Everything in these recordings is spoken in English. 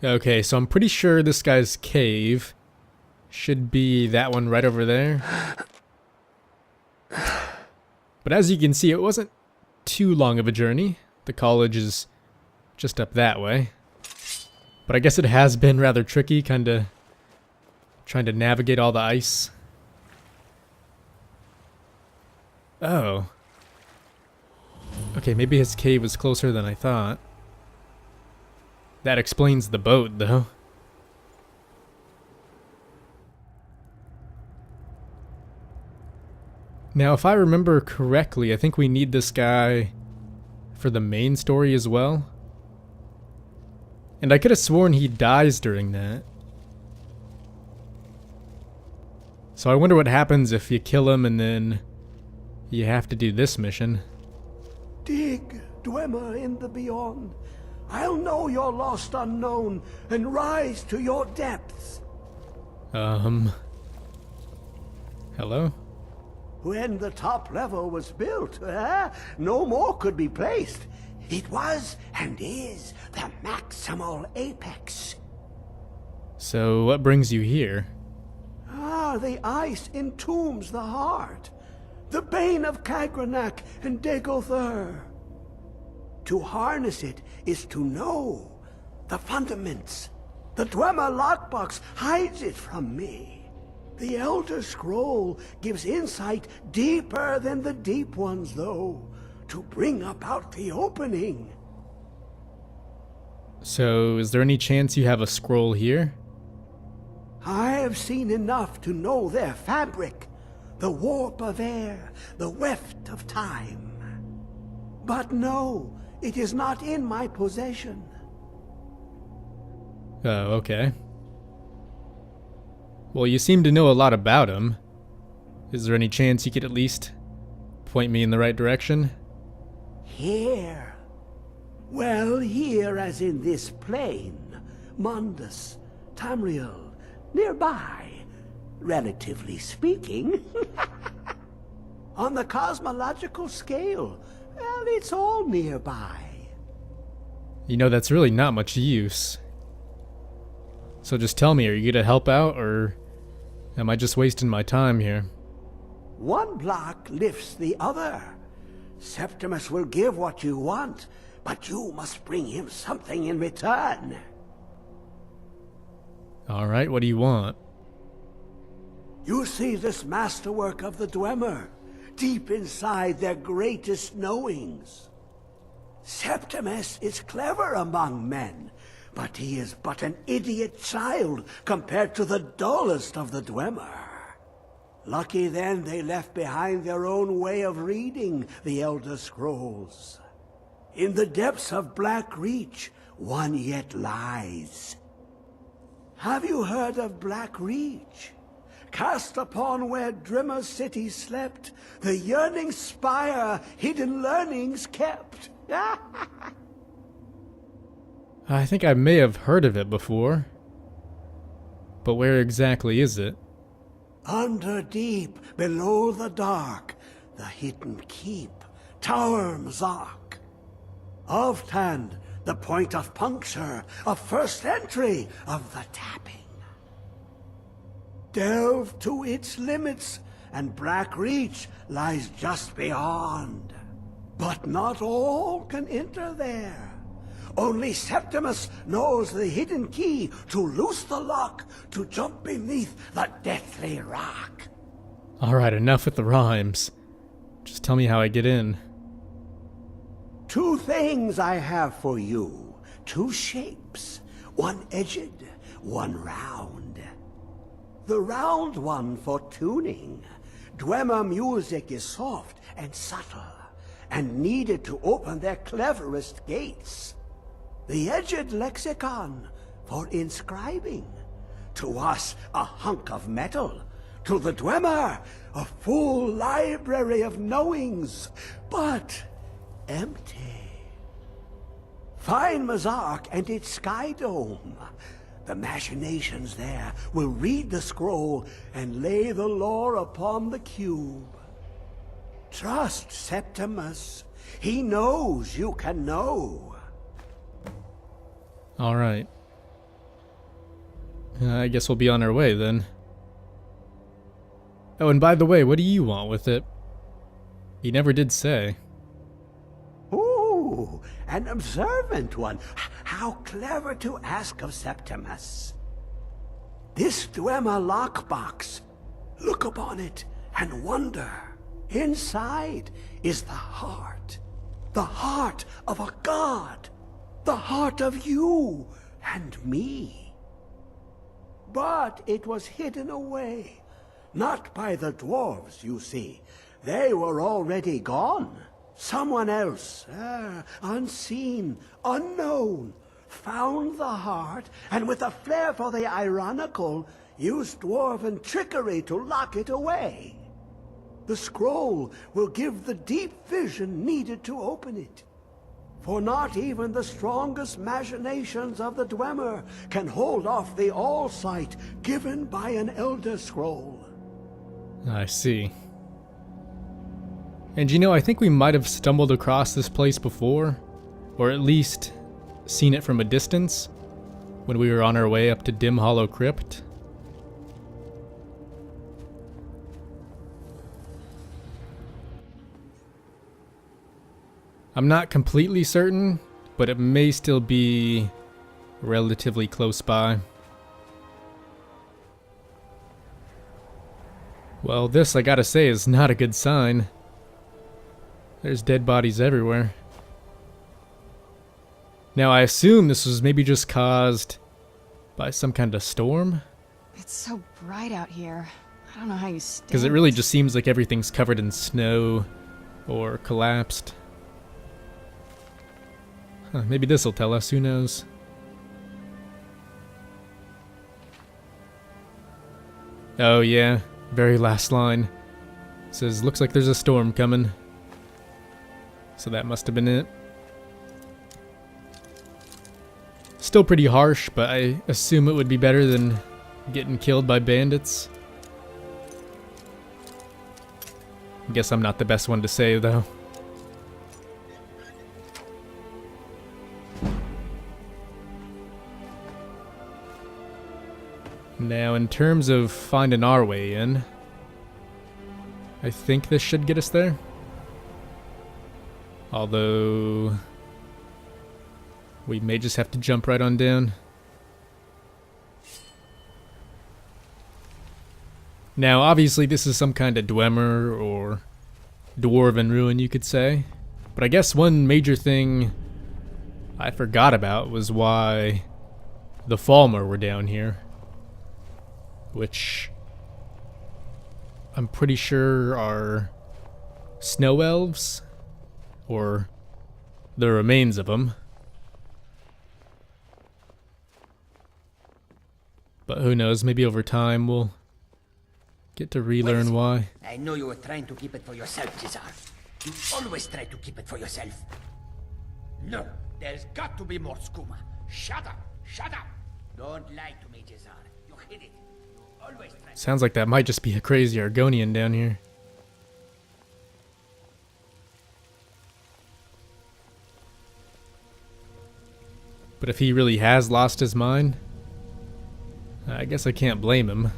Okay, so I'm pretty sure this guy's cave should be that one right over there. But as you can see, it wasn't too long of a journey. The college is just up that way. But I guess it has been rather tricky, kinda trying to navigate all the ice. Oh. Okay, maybe his cave was closer than I thought. That explains the boat, though. Now, if I remember correctly, I think we need this guy for the main story as well. And I could have sworn he dies during that. So I wonder what happens if you kill him and then you have to do this mission. Dig, Dwemer, in the beyond. I'll know your lost unknown and rise to your depths. Hello? When the top level was built, no more could be placed. It was and is the maximal apex. So what brings you here? The ice entombs the heart. The bane of Kagranak and Degother. To harness it is to know the fundaments. The Dwemer lockbox hides it from me. The Elder Scroll gives insight deeper than the deep ones, though, to bring about the opening. So, is there any chance you have a scroll here? I have seen enough to know their fabric, the warp of air, the weft of time. But no, it is not in my possession. Oh, okay. Well, you seem to know a lot about him. Is there any chance you could at least point me in the right direction? Here? Well, here as in this plane. Mundus, Tamriel, nearby, relatively speaking. On the cosmological scale, well, it's all nearby. You know, that's really not much use. So just tell me, are you gonna help out, or am I just wasting my time here? One block lifts the other. Septimus will give what you want, but you must bring him something in return. Alright, what do you want? You see this masterwork of the Dwemer, deep inside their greatest knowings. Septimus is clever among men, but he is but an idiot child compared to the dullest of the Dwemer. Lucky then they left behind their own way of reading the Elder Scrolls. In the depths of Blackreach, one yet lies. Have you heard of Blackreach? Cast upon where Dwemer city slept, the yearning spire hidden learnings kept. I think I may have heard of it before. But where exactly is it? Under deep, below the dark, the hidden keep, Tower Mzark. Oftand, the point of puncture, of first entry, of the tapping. Delve to its limits, and Blackreach lies just beyond. But not all can enter there. Only Septimus knows the hidden key to loose the lock, to jump beneath the deathly rock. Alright, enough with the rhymes. Just tell me how I get in. Two things I have for you. Two shapes. One edged, one round. The round one for tuning. Dwemer music is soft and subtle, and needed to open their cleverest gates. The edged lexicon for inscribing. To us, a hunk of metal. To the Dwemer, a full library of knowings, but empty. Find Mzark and its sky dome. The machinations there will read the scroll and lay the lore upon the cube. Trust Septimus. He knows you can know. Alright. I guess we'll be on our way then. Oh, and by the way, what do you want with it? He never did say. Ooh, an observant one. How clever to ask of Septimus. This Dwemer lockbox. Look upon it and wonder. Inside is the heart of a god, the heart of you and me. But it was hidden away, not by the dwarves, you see. They were already gone. Someone else, unseen, unknown, found the heart, and with a flair for the ironical, used dwarven trickery to lock it away. The scroll will give the deep vision needed to open it. For not even the strongest machinations of the Dwemer can hold off the all-sight given by an Elder Scroll. I see. And you know, I think we might have stumbled across this place before, or at least seen it from a distance, when we were on our way up to Dim Hollow Crypt. I'm not completely certain, but it may still be relatively close by. Well, this, I gotta say, is not a good sign. There's dead bodies everywhere. Now, I assume this was maybe just caused by some kind of storm? It's so bright out here. I don't know how you stay. Because it really just seems like everything's covered in snow or collapsed. Huh, maybe this'll tell us, who knows? Oh yeah, very last line. It says, looks like there's a storm coming. So that must have been it. Still pretty harsh, but I assume it would be better than getting killed by bandits. Guess I'm not the best one to say, though. Now, in terms of finding our way in, I think this should get us there. Although, we may just have to jump right on down. Now, obviously, this is some kind of Dwemer or dwarven ruin, you could say. But I guess one major thing I forgot about was why the Falmer were down here. Which I'm pretty sure are snow elves, or the remains of them. But who knows, maybe over time we'll get to relearn why. I know you were trying to keep it for yourself, Cesar. You always try to keep it for yourself. No, there's got to be more skooma. Shut up! Shut up! Don't lie to me, Cesar. You hid it. You always try. Sounds like that might just be a crazy Argonian down here. But if he really has lost his mind, I guess I can't blame him.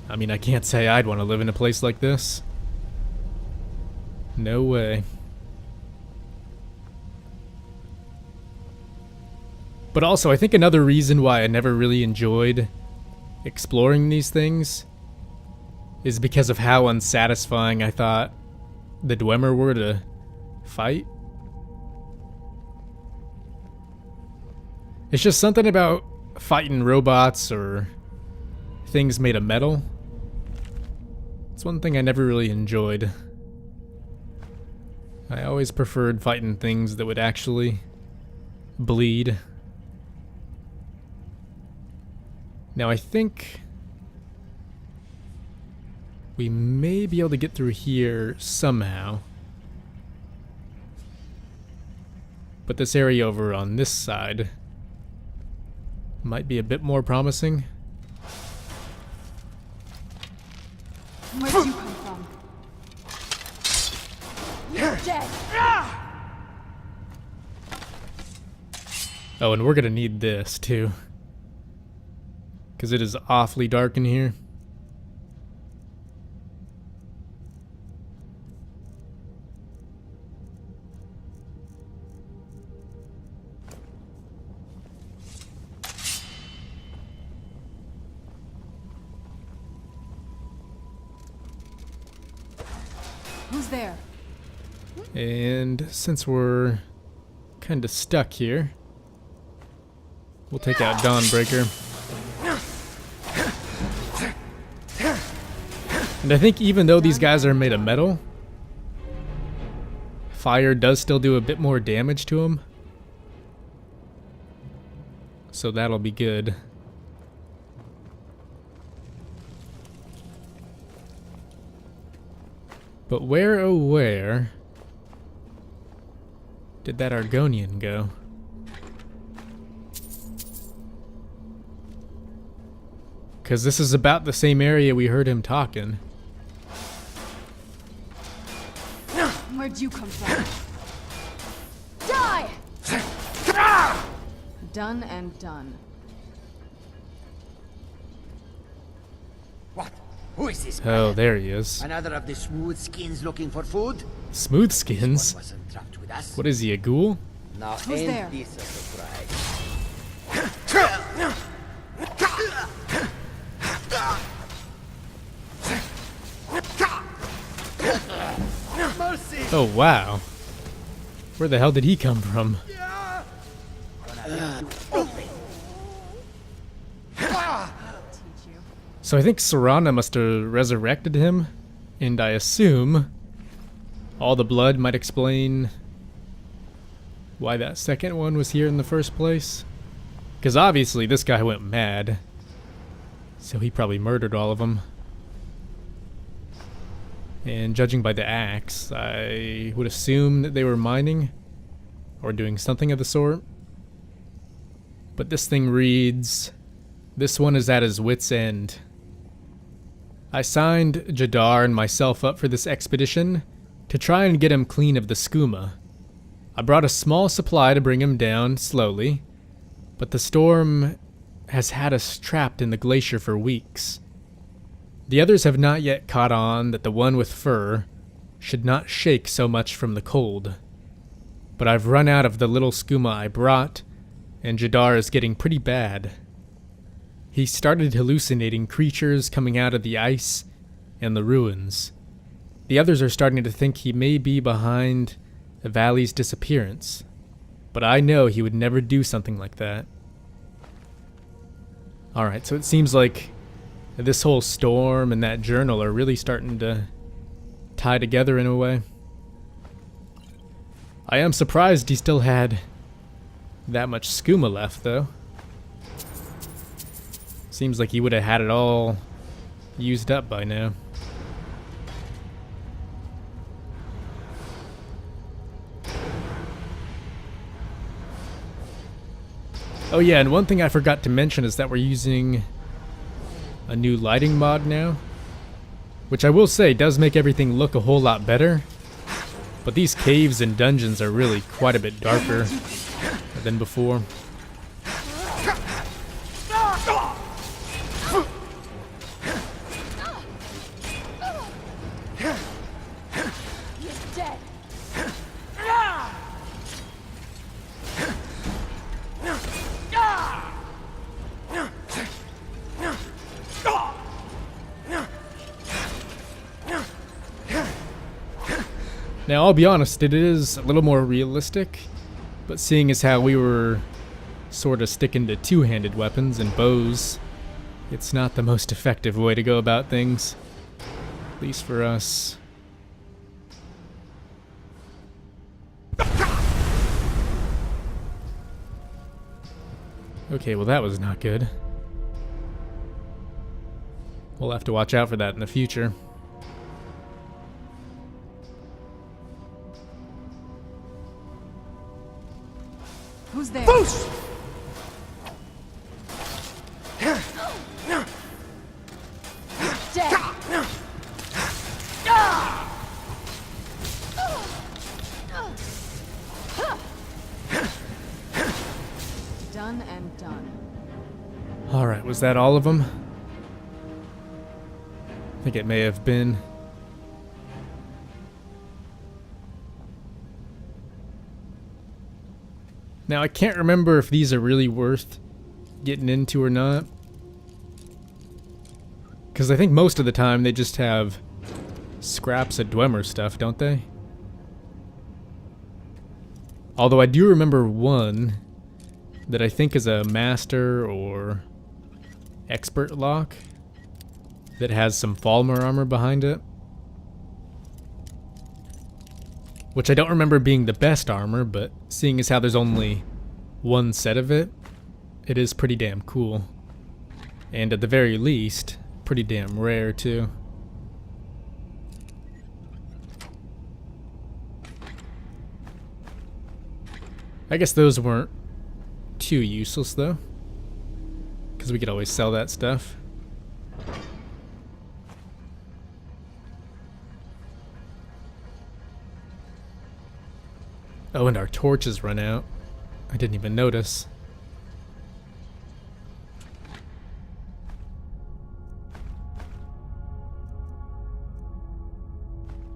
I mean, I can't say I'd want to live in a place like this. No way. But also, I think another reason why I never really enjoyed exploring these things is because of how unsatisfying I thought the Dwemer were to fight. It's just something about fighting robots or things made of metal. It's one thing I never really enjoyed. I always preferred fighting things that would actually bleed. Now I think we may be able to get through here somehow. But this area over on this side might be a bit more promising. Where'd you come from? You're dead. Oh, and we're gonna need this too, because it is awfully dark in here. Who's there? And since we're kind of stuck here, we'll take out Dawnbreaker. And I think even though these guys are made of metal, fire does still do a bit more damage to them. So that'll be good. But where, oh where, did that Argonian go? Because this is about the same area we heard him talking. Where'd you come from? Die! Done and done. What? Who is this? Oh, there he is. Another of the smooth skins looking for food? Smooth skins? One wasn't trapped with us. What is he, a ghoul? Now Who's ain't there? this a surprise? Mercy! Oh, wow. Where the hell did he come from? Teach you. So I think Serana must have resurrected him, and I assume all the blood might explain why that second one was here in the first place. Because obviously this guy went mad, so he probably murdered all of them. And judging by the axe, I would assume that they were mining or doing something of the sort. But this thing reads, "This one is at his wit's end. I signed Jadar and myself up for this expedition to try and get him clean of the skooma. I brought a small supply to bring him down slowly, but the storm has had us trapped in the glacier for weeks. The others have not yet caught on that the one with fur should not shake so much from the cold. But I've run out of the little skooma I brought, and Jadar is getting pretty bad. He started hallucinating creatures coming out of the ice and the ruins. The others are starting to think he may be behind the valley's disappearance, but I know he would never do something like that." Alright, so it seems like this whole storm and that journal are really starting to tie together in a way. I am surprised he still had that much skooma left, though. Seems like he would have had it all used up by now. Oh yeah, and one thing I forgot to mention is that we're using a new lighting mod now, which I will say does make everything look a whole lot better, but these caves and dungeons are really quite a bit darker than before. He's dead. Now, I'll be honest, it is a little more realistic, but seeing as how we were sort of sticking to two-handed weapons and bows, it's not the most effective way to go about things, at least for us. Okay, well that was not good. We'll have to watch out for that in the future. Who's there? Dead. Was that all of them? I think it may have been. Now, I can't remember if these are really worth getting into or not. Because I think most of the time they just have scraps of Dwemer stuff, don't they? Although I do remember one that I think is a master or expert lock that has some Falmer armor behind it. Which I don't remember being the best armor, but seeing as how there's only one set of it, it is pretty damn cool. And at the very least, pretty damn rare too. I guess those weren't too useless though, because we could always sell that stuff. Oh, and our torches run out. I didn't even notice.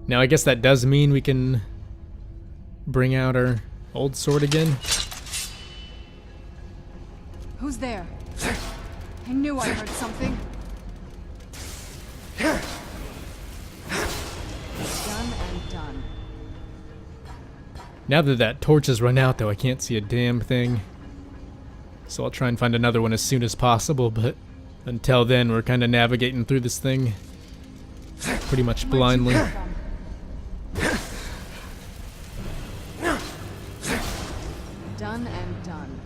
Now I guess that does mean we can bring out our old sword again. Who's there? I knew I heard something. Done and done. Now that that torch has run out though, I can't see a damn thing. So I'll try and find another one as soon as possible, but until then we're kind of navigating through this thing pretty much blindly. Done and done.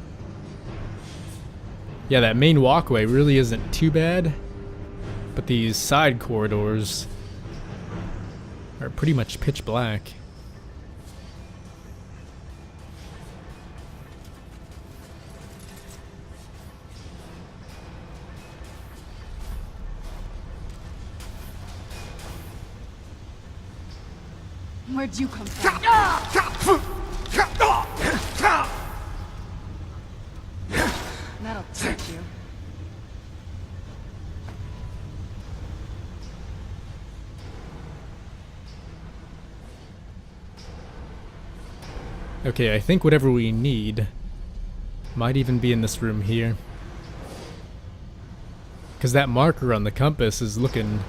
Yeah, that main walkway really isn't too bad, but these side corridors are pretty much pitch black. Where'd you come from? That'll teach you. Okay, I think whatever we need might even be in this room here. Because that marker on the compass is looking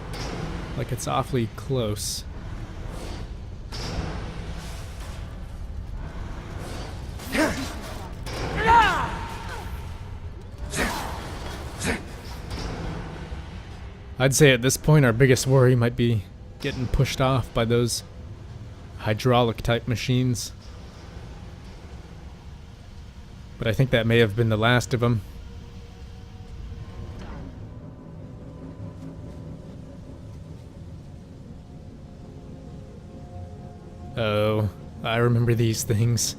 like it's awfully close. I'd say at this point our biggest worry might be getting pushed off by those hydraulic type machines. But I think that may have been the last of them. Oh, I remember these things.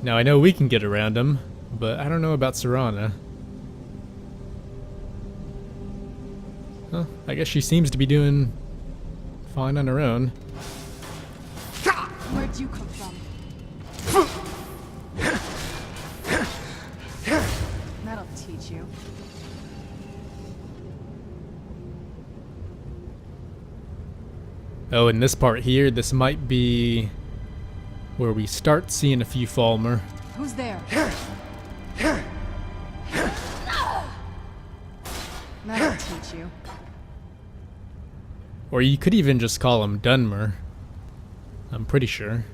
Now I know we can get around them, but I don't know about Serana. Well, I guess she seems to be doing fine on her own. Where'd you come from? That'll teach you. Oh, in this part here, this might be where we start seeing a few Falmer. Who's there? That'll teach you. Or you could even just call him Dwemer. I'm pretty sure.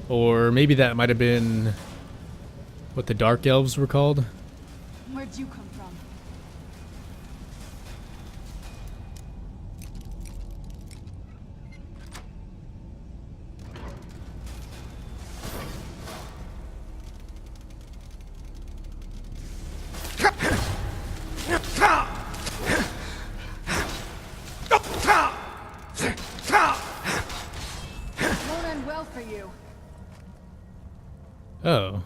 Or maybe that might have been what the Dark Elves were called. Where'd you come from? Won't end well for you. Oh.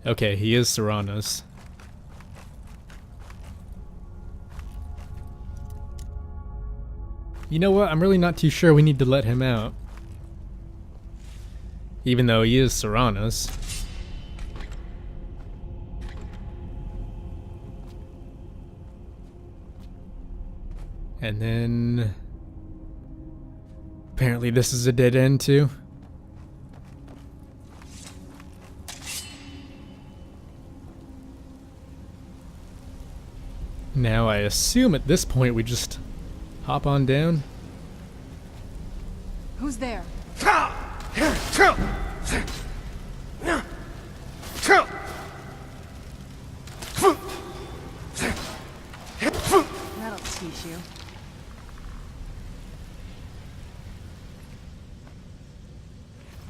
Okay, he is Serana's. You know what? I'm really not too sure we need to let him out. Even though he is Serrano's. And then... apparently this is a dead end too. Now I assume at this point we just hop on down. Who's there? That'll teach you.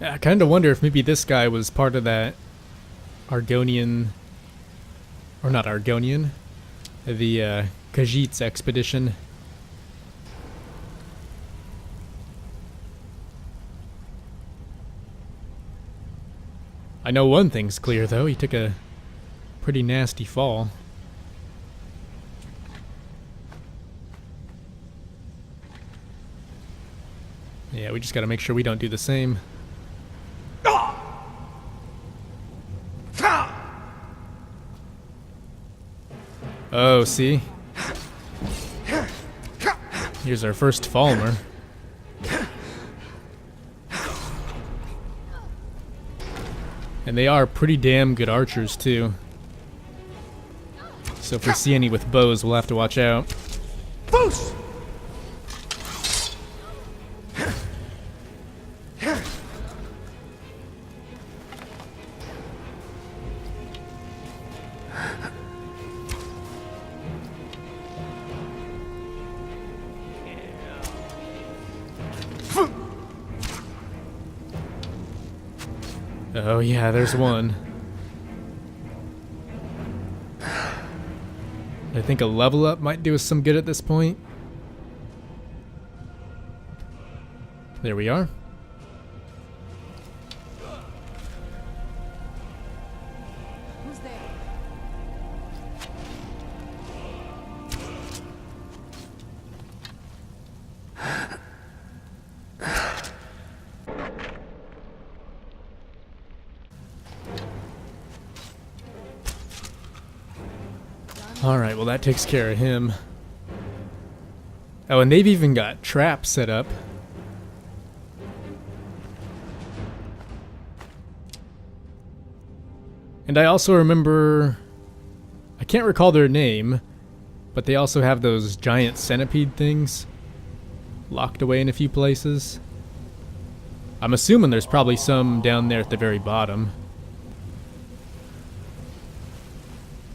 I kind of wonder if maybe this guy was part of that Argonian, or not Argonian, the Khajiit's expedition. I know one thing's clear though, he took a pretty nasty fall. Yeah, we just gotta make sure we don't do the same. Oh, see? Here's our first Falmer. And they are pretty damn good archers, too. So if we see any with bows, we'll have to watch out. Boost! Oh yeah, there's one. I think a level up might do us some good at this point. There we are. Who's there? Alright, well that takes care of him. Oh, and they've even got traps set up. And I also remember... I can't recall their name, but they also have those giant centipede things locked away in a few places. I'm assuming there's probably some down there at the very bottom.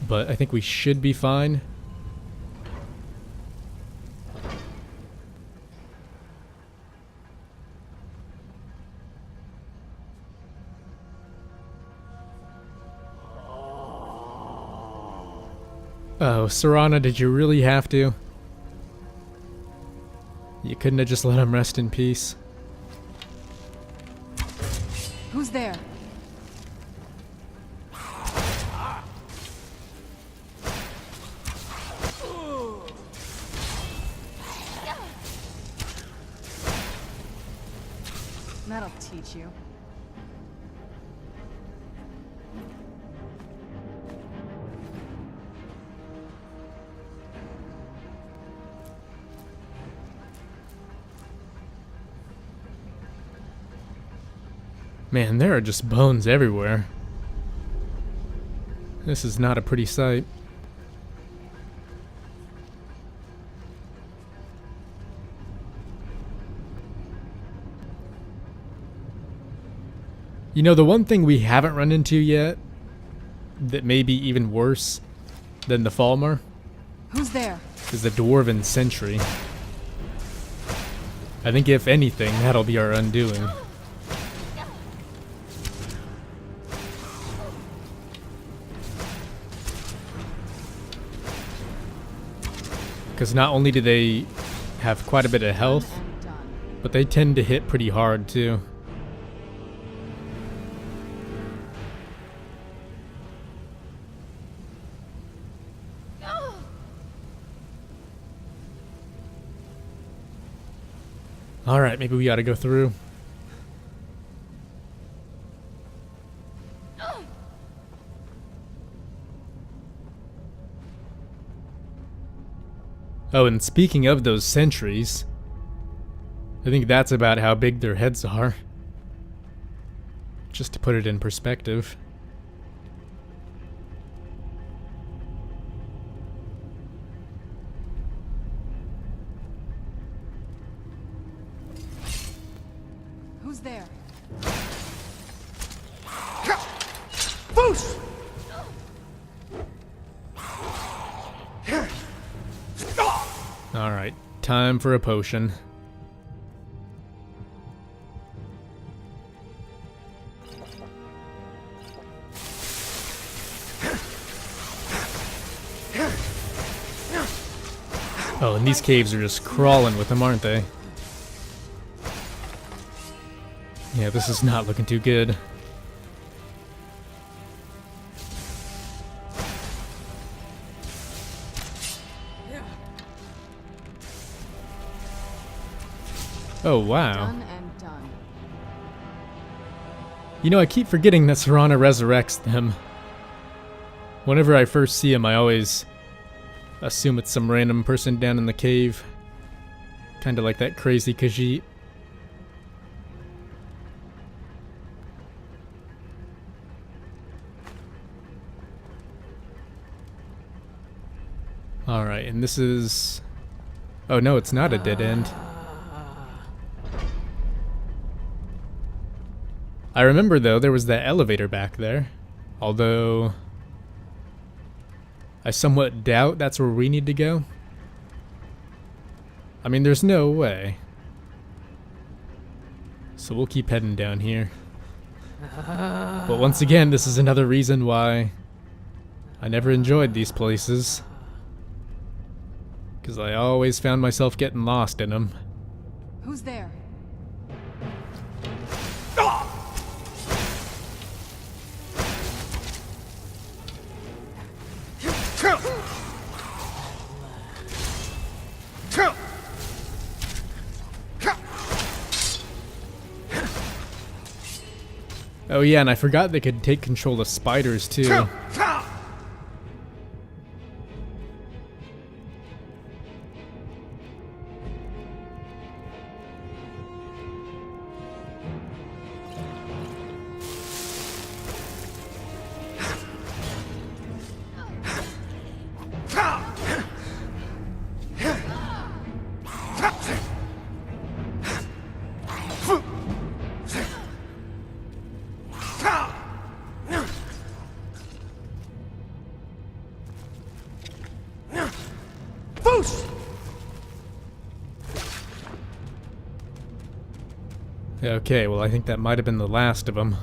But I think we should be fine. Oh, Serrano, did you really have to? You couldn't have just let him rest in peace. Who's there? That'll teach you. Man, there are just bones everywhere. This is not a pretty sight. You know, the one thing we haven't run into yet that may be even worse than the Falmer Who's there? is the dwarven sentry. I think if anything, that'll be our undoing. Because not only do they have quite a bit of health, but they tend to hit pretty hard too. Alright, maybe we gotta go through. Oh, and speaking of those sentries, I think that's about how big their heads are. Just to put it in perspective. Who's there? Foos! Alright, time for a potion. Oh, and these caves are just crawling with them, aren't they? Yeah, this is not looking too good. Oh, wow. Done and done. You know, I keep forgetting that Serana resurrects them. Whenever I first see him, I always assume it's some random person down in the cave. Kinda like that crazy Khajiit. Alright, and this is... Oh no, it's not a dead end. I remember though, there was that elevator back there. Although... I somewhat doubt that's where we need to go. I mean, there's no way. So we'll keep heading down here. But once again, this is another reason why I never enjoyed these places. Because I always found myself getting lost in them. Who's there? Oh yeah, and I forgot they could take control of spiders too. Okay, well I think that might have been the last of them.